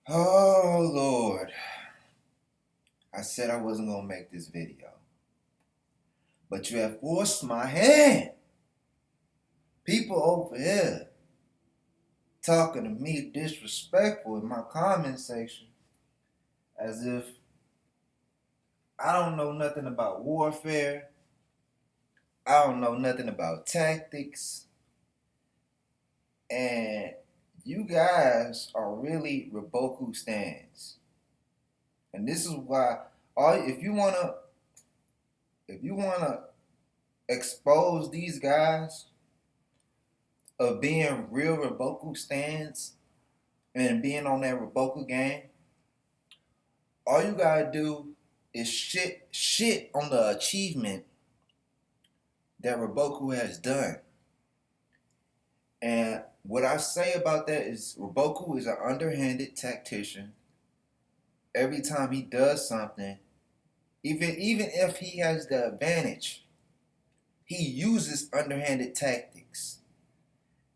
Oh Lord, I said I wasn't gonna make this video, but you have forced my hand. People over here talking to me disrespectful in my comment section as if I don't know nothing about warfare. I don't know nothing about tactics. And you guys are really Riboku stands. And this is why all if you wanna expose these guys of being real Riboku stands and being on that Riboku game, all you gotta do is shit on the achievement that Riboku has done. And what I say about that is Riboku is an underhanded tactician. Every time he does something, even if he has the advantage, he uses underhanded tactics.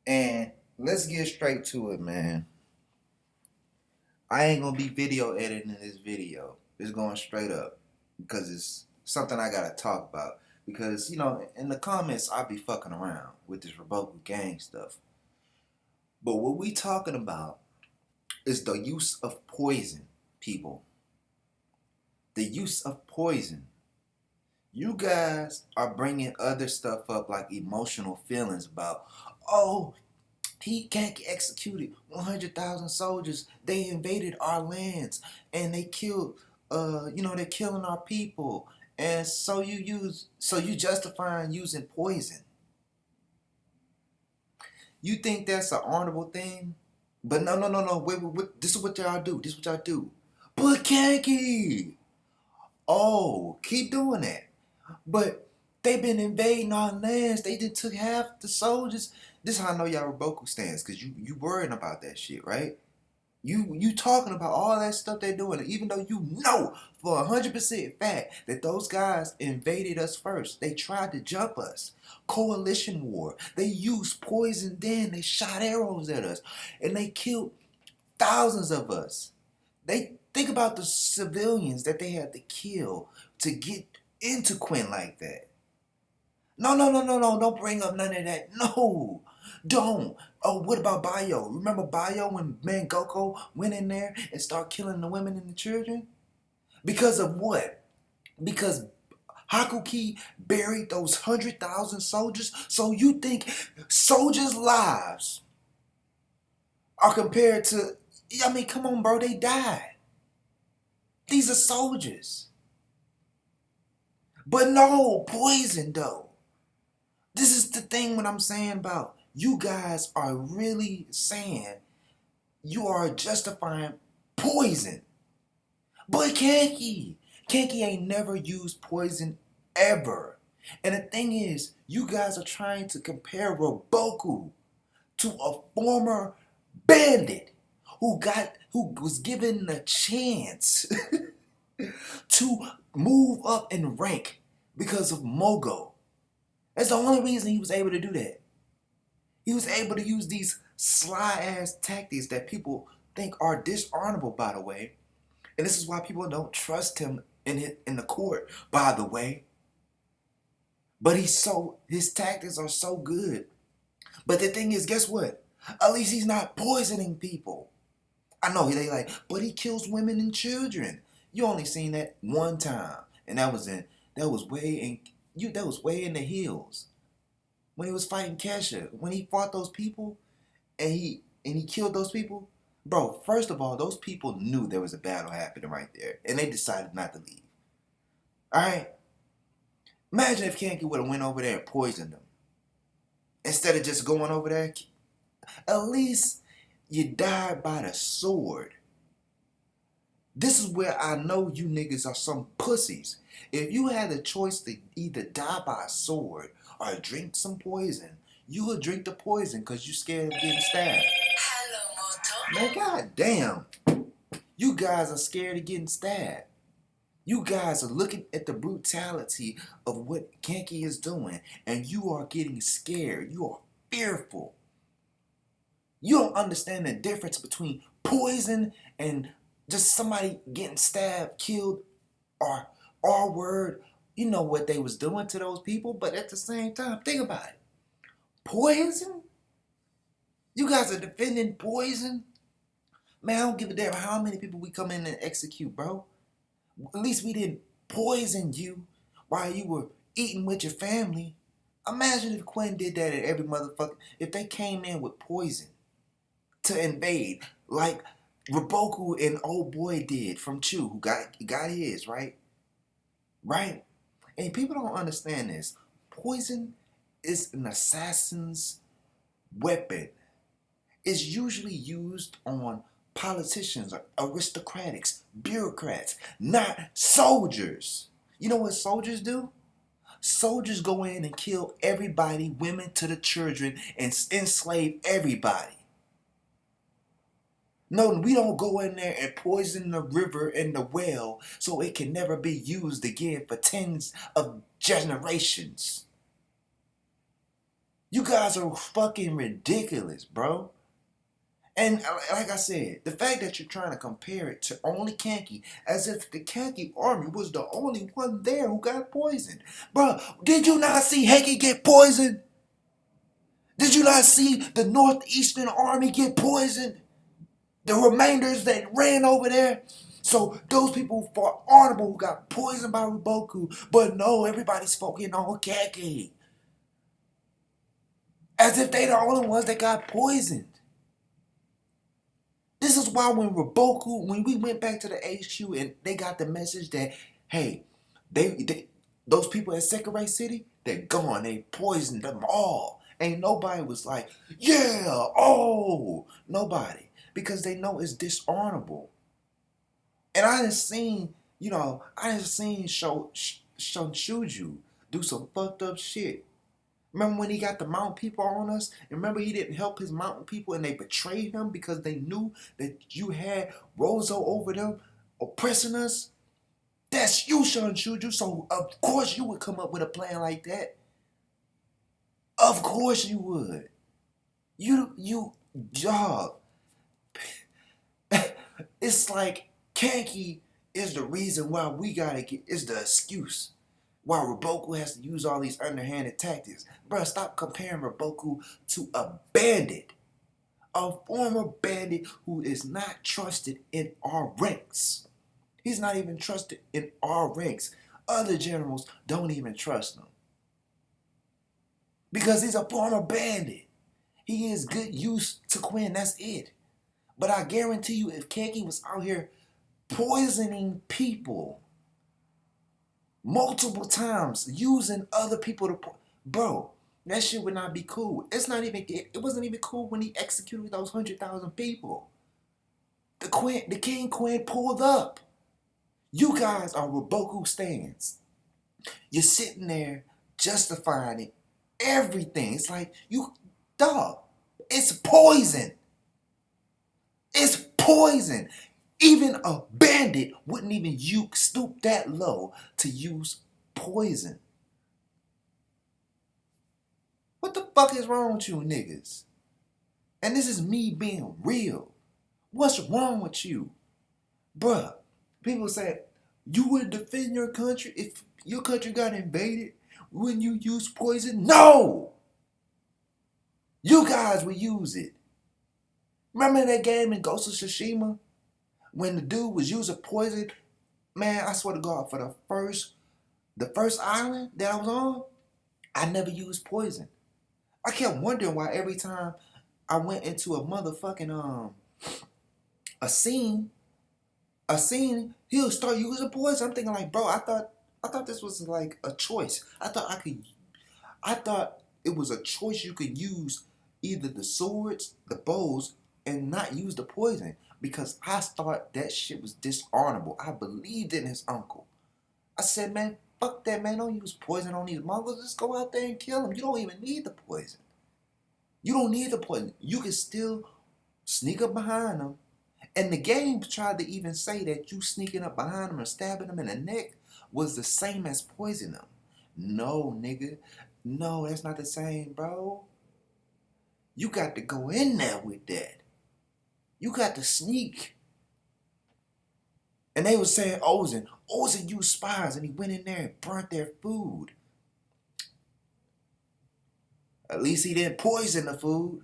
And let's get straight to it, man. I ain't gonna be video editing this video. It's going straight up because it's something I gotta talk about. Because in the comments I be fucking around with this Riboku gang stuff. But what we talking about is the use of poison, people. The use of poison. You guys are bringing other stuff up like emotional feelings about, oh, he can't get executed. 100,000 soldiers, they invaded our lands and they killed, they're killing our people. And so you justifying using poison. You think that's an honorable thing? But no. Wait. This is what y'all do. This is what y'all do. Put Kenji. Oh, keep doing that. But they've been invading our lands. They just took half the soldiers. This is how I know y'all Riboku stands, because you worrying about that shit, right? You talking about all that stuff they're doing, even though you know for 100% fact that those guys invaded us first. They tried to jump us. Coalition war. They used poison then. They shot arrows at us. And they killed thousands of us. They think about the civilians that they had to kill to get into Quinn like that. No. Don't bring up none of that. No. Don't. Oh, what about Bayo? Remember Bayo when Mangoko went in there and started killing the women and the children? Because of what? Because Hakuki buried those 100,000 soldiers? So you think soldiers' lives are compared to... I mean, come on, bro. They died. These are soldiers. But no, poison, though. This is the thing what I'm saying about you guys are really saying you are justifying poison. But Kenji ain't never used poison ever. And the thing is, you guys are trying to compare Riboku to a former bandit who was given the chance to move up in rank because of Mogo. That's the only reason he was able to do that. He was able to use these sly-ass tactics that people think are dishonorable, by the way. And this is why people don't trust him in the court, by the way. But his tactics are so good. But the thing is, guess what? At least he's not poisoning people. I know they like, but he kills women and children. You only seen that one time, and that was way in the hills when he was fighting Kesha. When he fought those people and he killed those people, bro. First of all, those people knew there was a battle happening right there, and they decided not to leave. All right. Imagine if Kenki would have went over there and poisoned them instead of just going over there. At least you died by the sword. This is where I know you niggas are some pussies. If you had the choice to either die by a sword or drink some poison, you would drink the poison because you scared of getting stabbed. Man, goddamn. You guys are scared of getting stabbed. You guys are looking at the brutality of what Kenki is doing, and you are getting scared. You are fearful. You don't understand the difference between poison and just somebody getting stabbed, killed, or R word. You know what they was doing to those people, but at the same time, think about it. Poison? You guys are defending poison? Man, I don't give a damn how many people we come in and execute, bro. At least we didn't poison you while you were eating with your family. Imagine if Quinn did that at every motherfucker. If they came in with poison to invade, like Riboku and old boy did from Chu, who got his, right? Right? And people don't understand this. Poison is an assassin's weapon. It's usually used on politicians, aristocrats, bureaucrats, not soldiers. You know what soldiers do? Soldiers go in and kill everybody, women to the children, and enslave everybody. No, we don't go in there and poison the river and the well so it can never be used again for tens of generations. You guys are fucking ridiculous, bro. And like I said, the fact that you're trying to compare it to only Kenji, as if the Kenji army was the only one there who got poisoned. Bro, did you not see Heki get poisoned? Did you not see the Northeastern army get poisoned? The remainders that ran over there? So those people who fought honorable who got poisoned by Riboku, but no, everybody's focusing on Kenji. As if they the only ones that got poisoned. This is why when we went back to the HQ and they got the message that, hey, those people at Sekirai City, they're gone. They poisoned them all. Ain't nobody was like, yeah, oh, nobody. Because they know it's dishonorable. And I done seen Shuju do some fucked up shit. Remember when he got the mountain people on us? And remember he didn't help his mountain people and they betrayed him because they knew that you had Rozo over them oppressing us? That's you, Shuju. So of course you would come up with a plan like that. Of course you would. Dog. It's like Kenki is the reason why we gotta is the excuse. Why Riboku has to use all these underhanded tactics. Bruh, stop comparing Riboku to a bandit. A former bandit who is not trusted in our ranks. He's not even trusted in our ranks. Other generals don't even trust him. Because he's a former bandit. He is good use to Quinn, that's it. But I guarantee you, if Kenki was out here poisoning people multiple times, using other people to, bro, that shit would not be cool. It wasn't even cool when he executed those 100,000 people. The King Quinn pulled up. You guys are Riboku stands. You're sitting there justifying it, everything. It's like, dog, it's poison. It's poison. Even a bandit wouldn't even stoop that low to use poison. What the fuck is wrong with you niggas? And this is me being real. What's wrong with you? Bruh, people say, you would defend your country if your country got invaded? Wouldn't you use poison? No! You guys would use it. Remember that game in Ghost of Tsushima? When the dude was using poison? Man, I swear to God, for the first island that I was on, I never used poison. I kept wondering why every time I went into a motherfucking a scene, he'll start using poison. I'm thinking like, bro, I thought this was like a choice. I thought it was a choice you could use either the swords, the bows, and not use the poison. Because I thought that shit was dishonorable. I believed in his uncle. I said, man, fuck that, man. Don't use poison on these Mongols. Just go out there and kill them. You don't even need the poison. You don't need the poison. You can still sneak up behind them. And the game tried to even say that you sneaking up behind them and stabbing them in the neck was the same as poisoning them. No, nigga. No, that's not the same, bro. You got to go in there with that. You got to sneak. And they was saying Ozen used spies and he went in there and burnt their food. At least he didn't poison the food.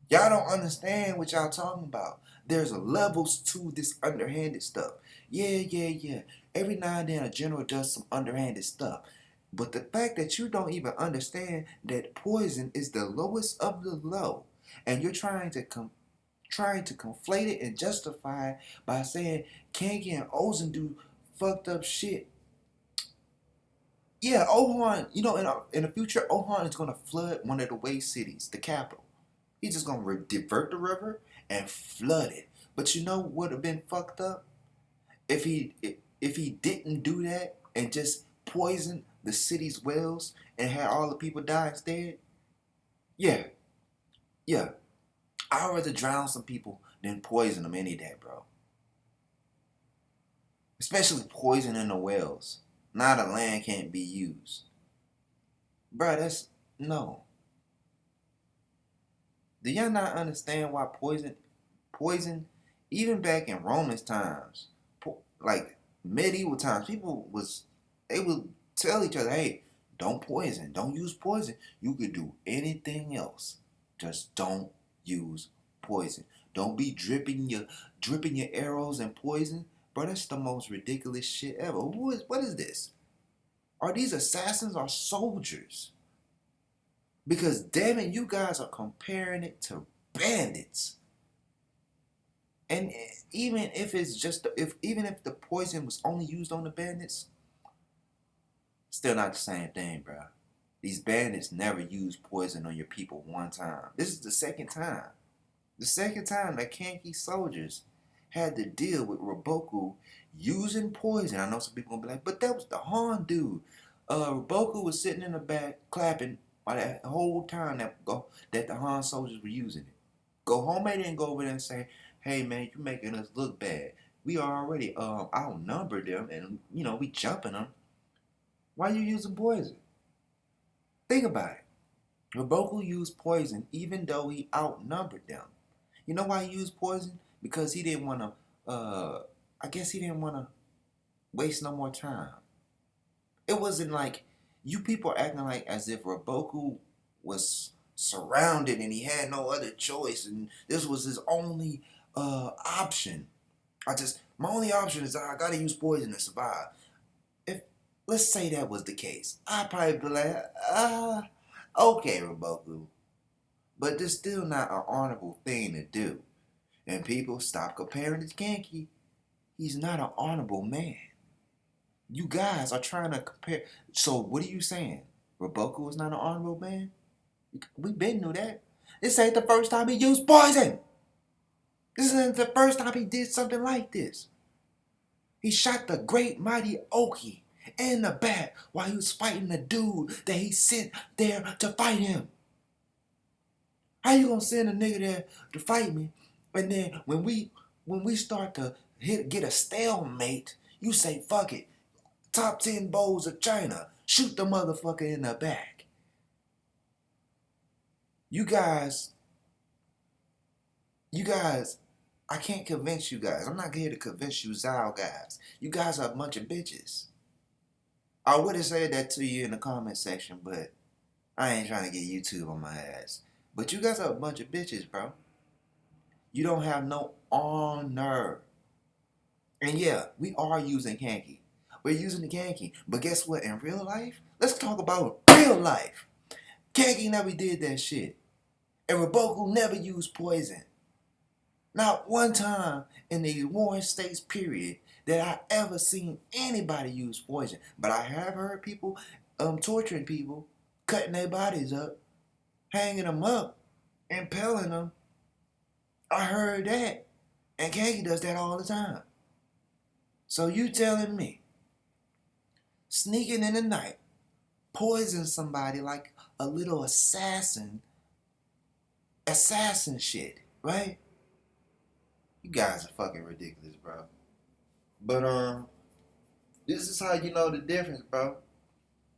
Y'all don't understand what y'all talking about. There's levels to this underhanded stuff. Yeah. Every now and then a general does some underhanded stuff. But the fact that you don't even understand that poison is the lowest of the low, and you're trying to conflate it and justify it by saying Kenji and Ozen do fucked up shit. Yeah, Ohan, in the future, Ohan is gonna flood one of the waste cities, the capital. He's just gonna divert the river and flood it. But you know what would have been fucked up if he didn't do that and just poisoned the city's wells and had all the people die instead? Yeah, yeah. I'd rather drown some people than poison them any day, bro. Especially poison in the wells. Now the land can't be used. Bro, that's no. Do y'all not understand why poison, even back in Romans times, like medieval times, they would tell each other, hey, don't poison, don't use poison. You could do anything else, just don't use poison. Don't be dripping your arrows and poison, bro. That's the most ridiculous shit ever. What is this? Are these assassins or soldiers? Because damn it, you guys are comparing it to bandits. And even if it's just even if the poison was only used on the bandits, still not the same thing, bro. These bandits never use poison on your people one time. This is the second time. The second time that Kanki soldiers had to deal with Riboku using poison. I know some people gonna be like, but that was the Han dude. Riboku was sitting in the back clapping by that whole time that the Han soldiers were using it. Homemade didn't go over there and say, hey man, you making us look bad. We already outnumbered them and we jumping them. Why are you using poison? Think about it. Riboku used poison even though he outnumbered them. You know why he used poison? Because he didn't want to, I guess he didn't want to waste no more time. It wasn't like, you people are acting like as if Riboku was surrounded and he had no other choice and this was his only option. My only option is I gotta use poison to survive. If, let's say that was the case, I'd probably be like, okay, Riboku. But this still not an honorable thing to do. And people stop comparing to Kenki. He's not an honorable man. You guys are trying to compare. So what are you saying? Riboku is not an honorable man? We been knew that. This ain't the first time he used poison. This isn't the first time he did something like this. He shot the great mighty Oki in the back while he was fighting the dude that he sent there to fight him. How you gonna send a nigga there to fight me, and then when we start to get a stalemate, you say fuck it, top 10 bowls of China, shoot the motherfucker in the back. You guys, I can't convince you guys. I'm not here to convince you Zao guys. You guys are a bunch of bitches. I would have said that to you in the comment section, but I ain't trying to get YouTube on my ass. But you guys are a bunch of bitches, bro. You don't have no honor. And yeah, we are using Kanki. We're using the Kanki. But guess what? In real life, let's talk about real life. Kanki never did that shit. And Riboku never used poison. Not one time in the Warring States period that I ever seen anybody use poison. But I have heard people torturing people, cutting their bodies up, hanging them up, impaling them. I heard that. And Kanki does that all the time. So you telling me, sneaking in the night, poison somebody like a little assassin shit, right? You guys are fucking ridiculous, bro. But this is how you know the difference, bro.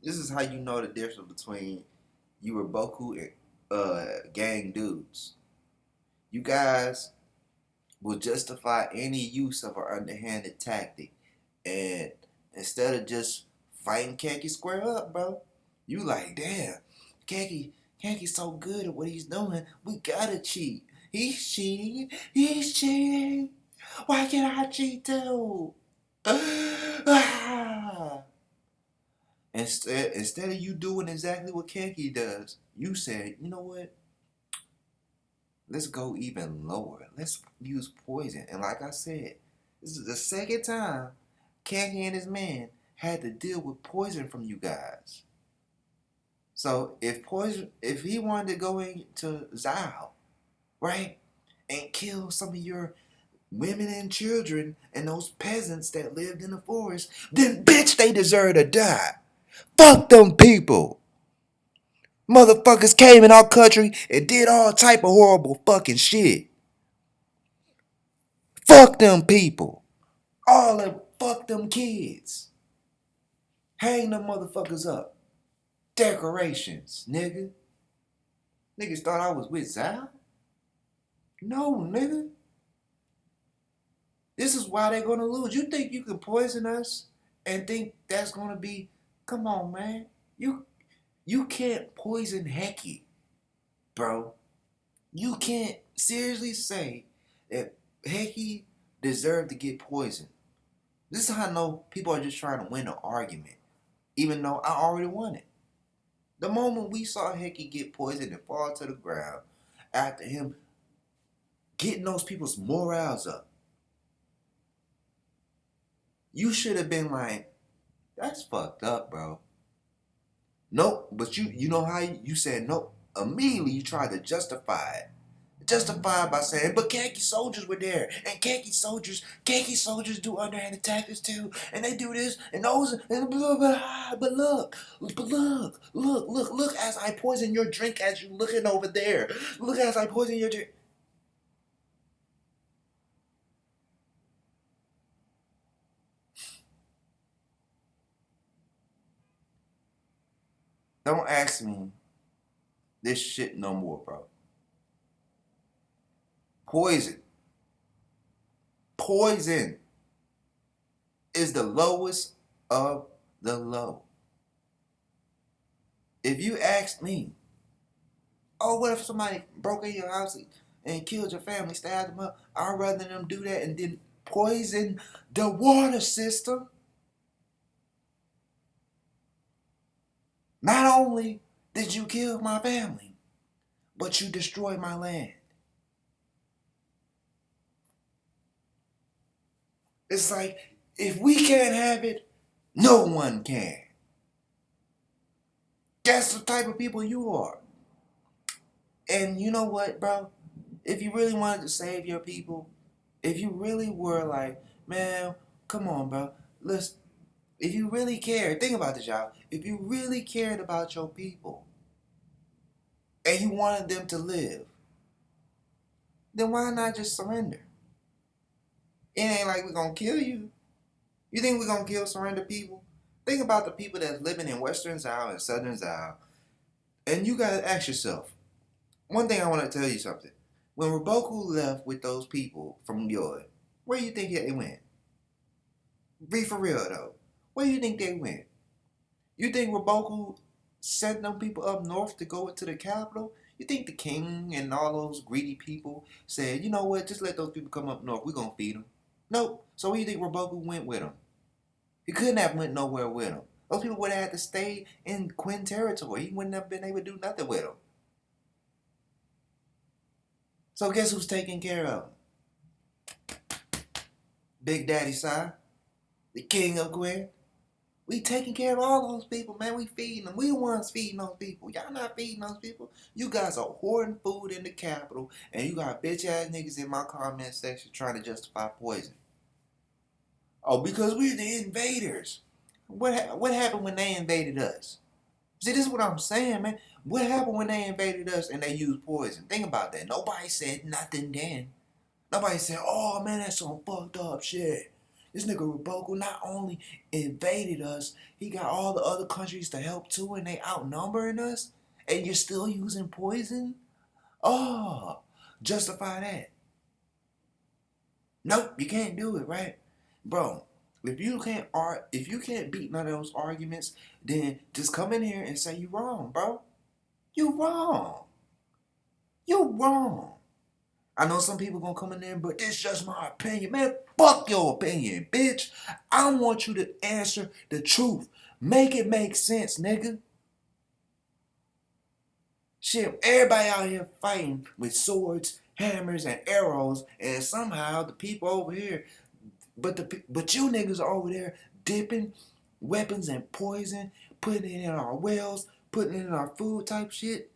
This is how you know the difference between you Riboku and gang dudes. You guys will justify any use of an underhanded tactic. And instead of just fighting Kenji square up, bro, you like, damn, Kenji's so good at what he's doing. We gotta cheat. He's cheating. He's cheating. Why can't I cheat too? Instead of you doing exactly what Kenji does, you said, you know what? Let's go even lower. Let's use poison. And like I said, this is the second time Kenji and his men had to deal with poison from you guys. So if he wanted to go into Zao, right, and kill some of your women and children and those peasants that lived in the forest, then bitch, they deserve to die. Fuck them people. Motherfuckers came in our country and did all type of horrible fucking shit. Fuck them people. All them, fuck them kids. Hang them motherfuckers up. Decorations, nigga. Niggas thought I was with Zal? No, nigga. This is why they're gonna lose. You think you can poison us and think that's gonna be? Come on, man. You can't poison Heki, bro. You can't seriously say that Heki deserved to get poisoned. This is how I know people are just trying to win an argument, even though I already won it. The moment we saw Heki get poisoned and fall to the ground, after him getting those people's morals up, you should have been like, that's fucked up, bro. Nope, but you know how you said nope. Immediately you tried to justify it. Justify it by saying, but khaki soldiers were there, and khaki soldiers do underhanded tactics too, and they do this and those and blah blah. But look as I poison your drink as you looking over there. Look as I poison your drink. Don't ask me this shit no more, bro. Poison. Poison is the lowest of the low. If you ask me, oh, what if somebody broke in your house and killed your family, stabbed them up? I'd rather them do that and then poison the water system. Not only did you kill my family, but you destroyed my land. It's like, if we can't have it, no one can. That's the type of people you are. And you know what, bro? If you really wanted to save your people, if you really were like, man, come on, bro. Listen, if you really cared, think about this, y'all. If you really cared about your people and you wanted them to live, then why not just surrender? It ain't like we're gonna kill you. You think we're gonna kill surrender people? Think about the people that's living in Western Zao and Southern Zao. And you gotta ask yourself, one thing I wanna tell you something. When Riboku left with those people from Yoy, where do you think they went? Be for real though. Where do you think they went? You think Riboku set them people up north to go to the capital? You think the king and all those greedy people said, you know what, just let those people come up north, we're gonna feed them? Nope. So where do you think Riboku went with them? He couldn't have went nowhere with them. Those people would have had to stay in Quinn territory. He wouldn't have been able to do nothing with them. So guess who's taking care of them? Big Daddy Sai, the king of Quinn. We taking care of all those people, man. We feeding them. We the ones feeding those people. Y'all not feeding those people. You guys are hoarding food in the capital, and you got bitch ass niggas in my comment section trying to justify poison. Oh, because we're the invaders. What happened when they invaded us? See, this is what I'm saying, man. What happened when they invaded us and they used poison? Think about that. Nobody said nothing then. Nobody said, oh man, that's some fucked up shit. This nigga Riboku not only invaded us, he got all the other countries to help too, and they outnumbering us, and you're still using poison? Oh, justify that? Nope, you can't do it, right? Bro, if you can't beat none of those arguments, then just come in here and say you wrong, bro. You wrong. You wrong. I know some people gonna come in there, but it's just my opinion. Man, fuck your opinion, bitch. I want you to answer the truth. Make it make sense, nigga. Shit, everybody out here fighting with swords, hammers, and arrows, and somehow the people over here, but you niggas are over there dipping weapons in poison, putting it in our wells, putting it in our food type shit.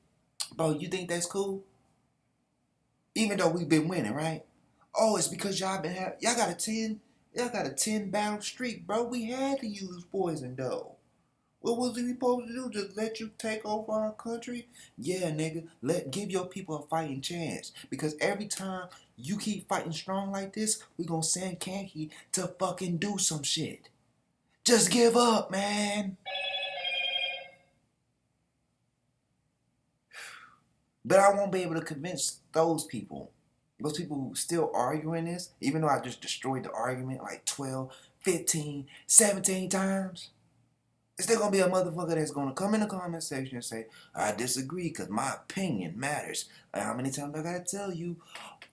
Bro, you think that's cool? Even though we've been winning, right? Oh, it's because y'all got a 10 battle streak, bro. We had to use poison though. What was we supposed to do? Just let you take over our country? Yeah, nigga. Give your people a fighting chance. Because every time you keep fighting strong like this, we gonna send Kenji to fucking do some shit. Just give up, man. But I won't be able to convince those people. Those people who still arguing this, even though I just destroyed the argument like 12, 15, 17 times. It's still gonna be a motherfucker that's gonna come in the comment section and say, I disagree because my opinion matters. Like, how many times I gotta tell you,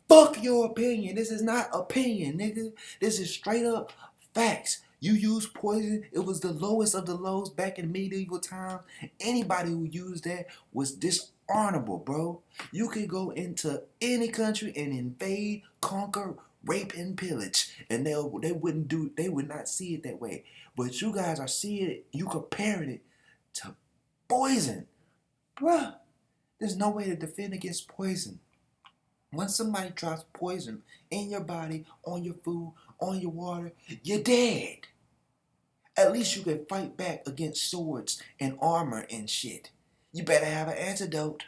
fuck your opinion. This is not opinion, nigga. This is straight up facts. You used poison. It was the lowest of the lows back in medieval times. Anybody who used that was dishonorable, bro. You could go into any country and invade, conquer, rape, and pillage, and they would not see it that way. But you guys are seeing it. You comparing it to poison, bruh. There's no way to defend against poison. Once somebody drops poison in your body, on your food, on your water, you're dead. At least you can fight back against swords and armor and shit. You better have an antidote.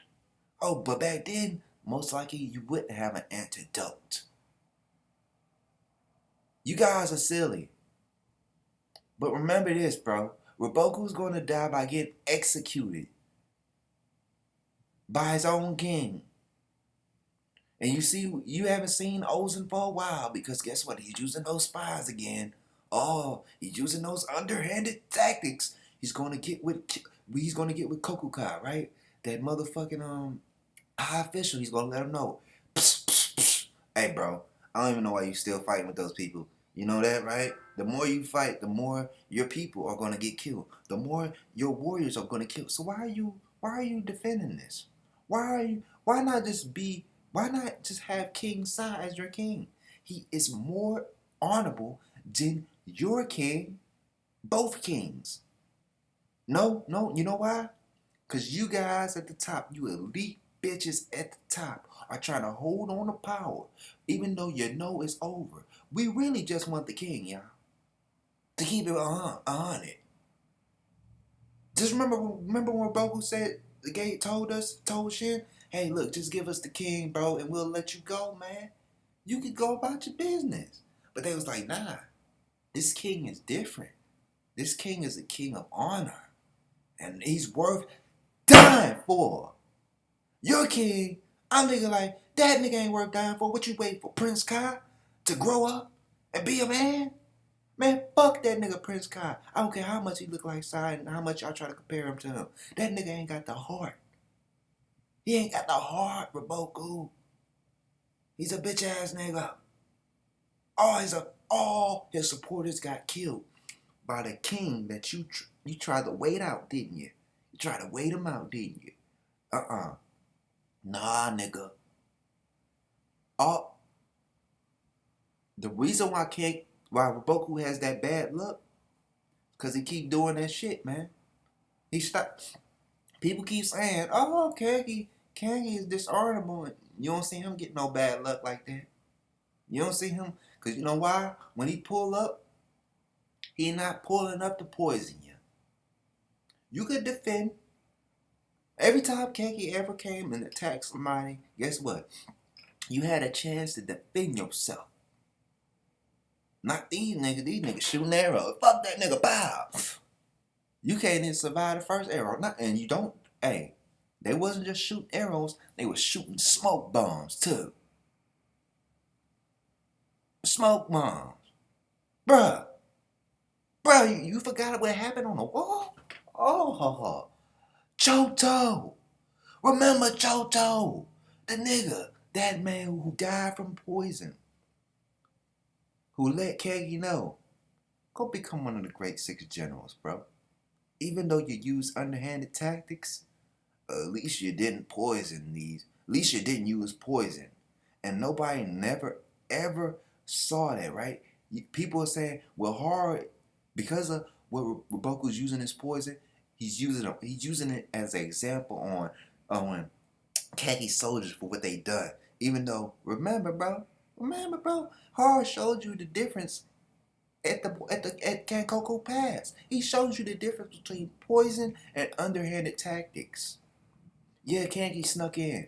Oh, but back then, most likely you wouldn't have an antidote. You guys are silly. But remember this, bro. Riboku's going to die by getting executed by his own king. And you haven't seen Ozen for a while because guess what? He's using those spies again. Oh, he's using those underhanded tactics. He's gonna get with Kokukai, right? That motherfucking high official. He's gonna let him know. Psst, psst, psst. Hey, bro, I don't even know why you still fighting with those people. You know that, right? The more you fight, the more your people are gonna get killed. The more your warriors are gonna kill. So why are you defending this? Why not just have King Sai as your king? He is more honorable than your king, both kings. No, you know why? Because you guys at the top, you elite bitches at the top, are trying to hold on to power, even though you know it's over. We really just want the king, y'all. To keep it on it. Just remember when Boku said, the gate told Shin, hey, look, just give us the king, bro, and we'll let you go, man. You could go about your business. But they was like, nah, this king is different. This king is a king of honor. And he's worth dying for. Your king, I'm thinking like, that nigga ain't worth dying for. What you wait for, Prince Kai to grow up and be a man? Man, fuck that nigga Prince Kai. I don't care how much he look like Sai and how much y'all try to compare him to him. That nigga ain't got the heart. He ain't got the heart, Riboku. He's a bitch ass nigga. All his supporters got killed by the king that you tried to wait out, didn't you? You tried to wait him out, didn't you? Nah, nigga. The reason why Riboku has that bad luck, because he keep doing that shit, man. He stopped. People keep saying, oh, Kenji is dishonorable. You don't see him get no bad luck like that. You don't see him, because you know why? When he pull up, he not pulling up to poison you. You could defend. Every time Kenji ever came and attacked somebody, guess what? You had a chance to defend yourself. Not these niggas. These niggas shooting arrows. Fuck that nigga, bow. You can't even survive the first arrow. And you don't, hey, They wasn't just shooting arrows, they was shooting smoke bombs too. Smoke bombs. Bruh. Bruh, you forgot what happened on the wall? Oh, Choto. Remember Choto? The nigga, that man who died from poison. Who let Kenji know. Go become one of the great six generals, bro. Even though you use underhanded tactics, at least you didn't poison these. At least you didn't use poison. And nobody never, ever saw that, right? People are saying, well, hard, because of what Riboku's using this poison, he's using it as an example on khaki soldiers for what they done. Even though, remember, bro, Hard showed you the difference at Kankoko Pass. He shows you the difference between poison and underhanded tactics. Yeah, Kanki snuck in.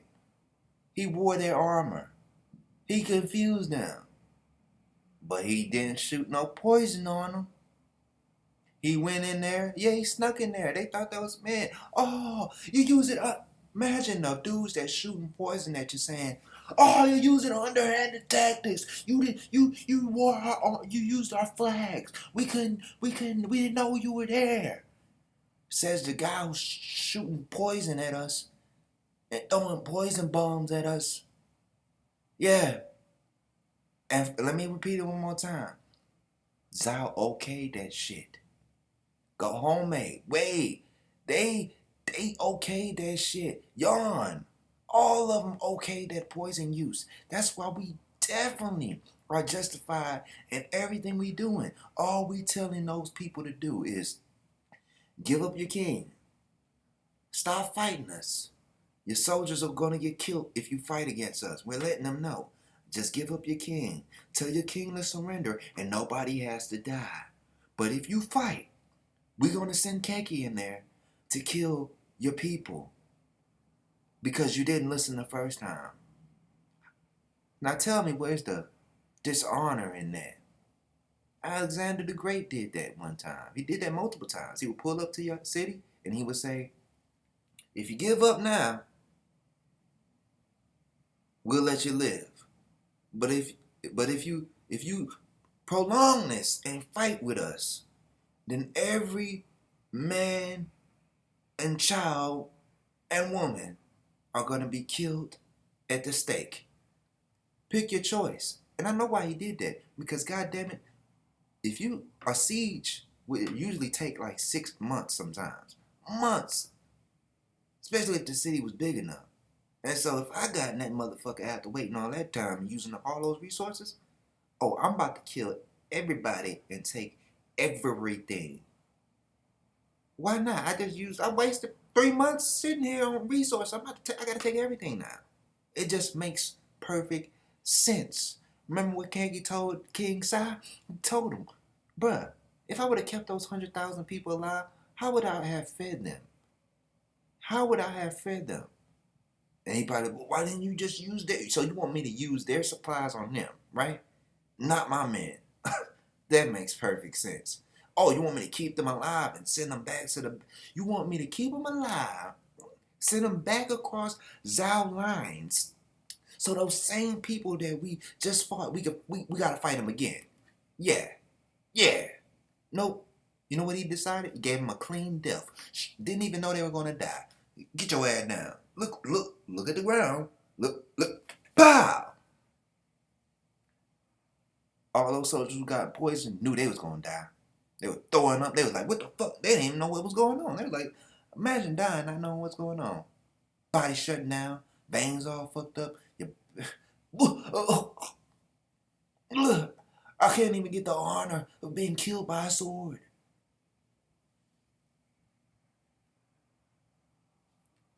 He wore their armor. He confused them. But he didn't shoot no poison on them. He went in there. Yeah, he snuck in there. They thought that was man. Oh, you use it up. Imagine the dudes that shooting poison at you saying, "Oh, you're using underhanded tactics. You wore you used our flags. We didn't know you were there." Says the guy who's shooting poison at us and throwing poison bombs at us. Yeah. And let me repeat it one more time. Zao okayed that shit. Go homemade. Wait. They okayed that shit. Yawn. All of them okayed that poison use. That's why we definitely are justified in everything we doing. All we telling those people to do is give up your king. Stop fighting us. Your soldiers are going to get killed if you fight against us. We're letting them know. Just give up your king. Tell your king to surrender and nobody has to die. But if you fight, we're going to send Keki in there to kill your people because you didn't listen the first time. Now tell me, where's the dishonor in that? Alexander the Great did that one time. He did that multiple times. He would pull up to your city and he would say, if you give up now, we'll let you live. But if you prolong this and fight with us, then every man and child and woman are going to be killed at the stake. Pick your choice. And I know why he did that. Because goddamn it, if you a siege would usually take like 6 months sometimes. Months. Especially if the city was big enough. And so if I got in that motherfucker after waiting all that time and using all those resources, oh, I'm about to kill everybody and take everything. Why not? I wasted 3 months sitting here on resources. I gotta take everything now. It just makes perfect sense. Remember what Kenji told King Sai? He told him, bruh, if I would have kept those 100,000 people alive, how would I have fed them? How would I have fed them? And he probably, well, why didn't you just use their, so you want me to use their supplies on them, right? Not my men. That makes perfect sense. Oh, you want me to keep them alive and send them back to the, you want me to keep them alive, send them back across Zhao lines, so those same people that we just fought, we gotta fight them again. Yeah. Nope. You know what he decided? He gave them a clean death. Didn't even know they were gonna die. Get your ass down. Look at the ground. Look. Pow! All those soldiers who got poisoned knew they was gonna die. They were throwing up. They was like, what the fuck? They didn't even know what was going on. They was like, imagine dying not knowing what's going on. Body shutting down. Veins all fucked up. I can't even get the honor of being killed by a sword.